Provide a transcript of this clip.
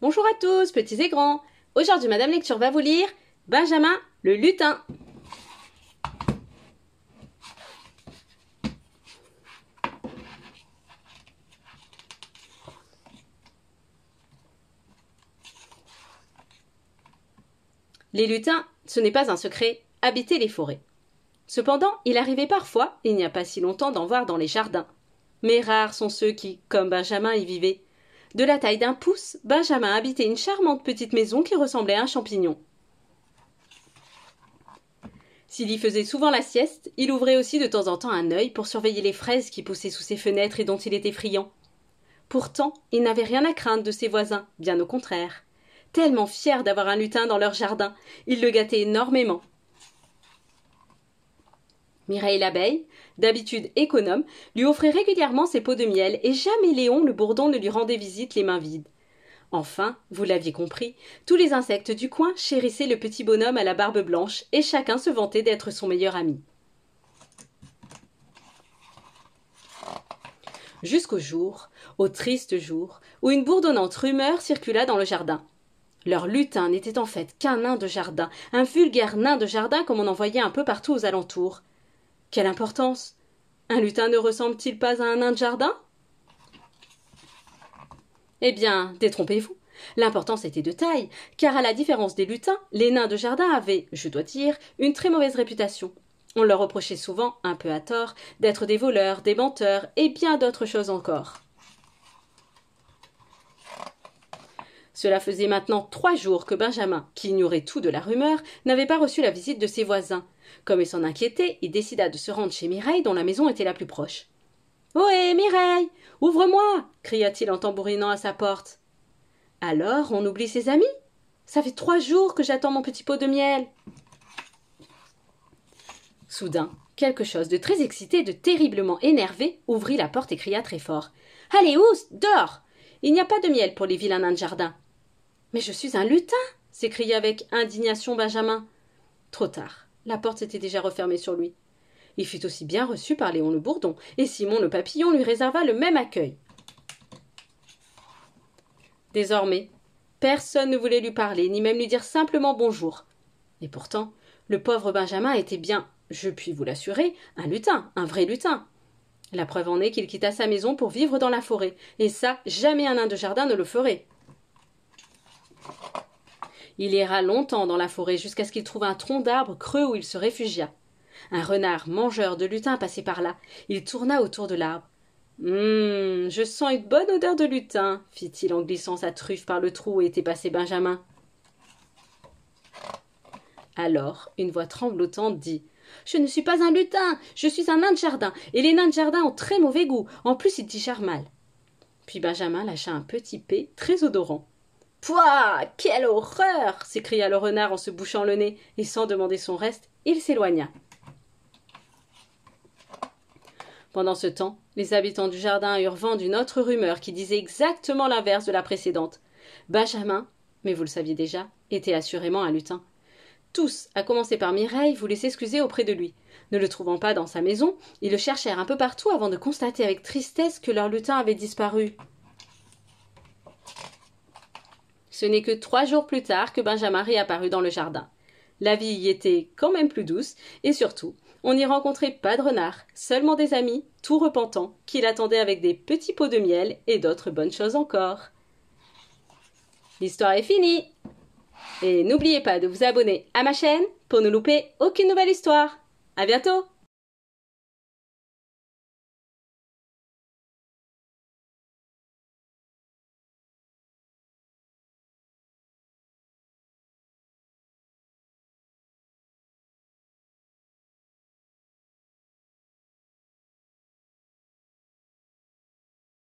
Bonjour à tous, petits et grands. Aujourd'hui, Madame Lecture va vous lire Benjamin le lutin. Les lutins, ce n'est pas un secret, habitaient les forêts. Cependant, il arrivait parfois, il n'y a pas si longtemps, d'en voir dans les jardins. Mais rares sont ceux qui, comme Benjamin, y vivaient. De la taille d'un pouce, Benjamin habitait une charmante petite maison qui ressemblait à un champignon. S'il y faisait souvent la sieste, il ouvrait aussi de temps en temps un œil pour surveiller les fraises qui poussaient sous ses fenêtres et dont il était friand. Pourtant, il n'avait rien à craindre de ses voisins, bien au contraire. Tellement fiers d'avoir un lutin dans leur jardin, ils le gâtaient énormément. Mireille l'abeille, d'habitude économe, lui offrait régulièrement ses pots de miel et jamais Léon le bourdon ne lui rendait visite les mains vides. Enfin, vous l'aviez compris, tous les insectes du coin chérissaient le petit bonhomme à la barbe blanche et chacun se vantait d'être son meilleur ami. Jusqu'au jour, au triste jour, où une bourdonnante rumeur circula dans le jardin. Leur lutin n'était en fait qu'un nain de jardin, un vulgaire nain de jardin comme on en voyait un peu partout aux alentours. Quelle importance! Un lutin ne ressemble-t-il pas à un nain de jardin? Eh bien, détrompez-vous. L'importance était de taille, car à la différence des lutins, les nains de jardin avaient, je dois dire, une très mauvaise réputation. On leur reprochait souvent, un peu à tort, d'être des voleurs, des menteurs et bien d'autres choses encore. Cela faisait maintenant 3 jours que Benjamin, qui ignorait tout de la rumeur, n'avait pas reçu la visite de ses voisins. Comme il s'en inquiétait, il décida de se rendre chez Mireille, dont la maison était la plus proche. « Ohé, Mireille, ouvre-moi » cria-t-il en tambourinant à sa porte. « Alors, on oublie ses amis? Ça fait 3 jours que j'attends mon petit pot de miel. » Soudain, quelque chose de très excité, de terriblement énervé, ouvrit la porte et cria très fort. « Allez, oust, dehors! Il n'y a pas de miel pour les vilains nains de jardin. »« Mais je suis un lutin !» s'écria avec indignation Benjamin. Trop tard, la porte s'était déjà refermée sur lui. Il fut aussi bien reçu par Léon le bourdon, et Simon le papillon lui réserva le même accueil. Désormais, personne ne voulait lui parler, ni même lui dire simplement bonjour. Et pourtant, le pauvre Benjamin était bien, je puis vous l'assurer, un lutin, un vrai lutin. La preuve en est qu'il quitta sa maison pour vivre dans la forêt, et ça, jamais un nain de jardin ne le ferait. Il erra longtemps dans la forêt jusqu'à ce qu'il trouve un tronc d'arbre creux où il se réfugia. Un renard mangeur de lutins passait par là. Il tourna autour de l'arbre. Je sens une bonne odeur de lutin, fit-il en glissant sa truffe par le trou où était passé Benjamin. Alors, une voix tremblotante dit « Je ne suis pas un lutin, je suis un nain de jardin, et les nains de jardin ont très mauvais goût, en plus ils digèrent mal. » Puis Benjamin lâcha un petit pet très odorant. « Pouah, quelle horreur !» s'écria le renard en se bouchant le nez, et sans demander son reste, il s'éloigna. Pendant ce temps, les habitants du jardin eurent vent d'une autre rumeur qui disait exactement l'inverse de la précédente. Benjamin, mais vous le saviez déjà, était assurément un lutin. Tous, à commencer par Mireille, voulaient s'excuser auprès de lui. Ne le trouvant pas dans sa maison, ils le cherchèrent un peu partout avant de constater avec tristesse que leur lutin avait disparu. Ce n'est que 3 jours plus tard que Benjamin réapparut dans le jardin. La vie y était quand même plus douce, et surtout, on n'y rencontrait pas de renard, seulement des amis, tout repentants, qui l'attendaient avec des petits pots de miel et d'autres bonnes choses encore. L'histoire est finie! Et n'oubliez pas de vous abonner à ma chaîne pour ne louper aucune nouvelle histoire. À bientôt!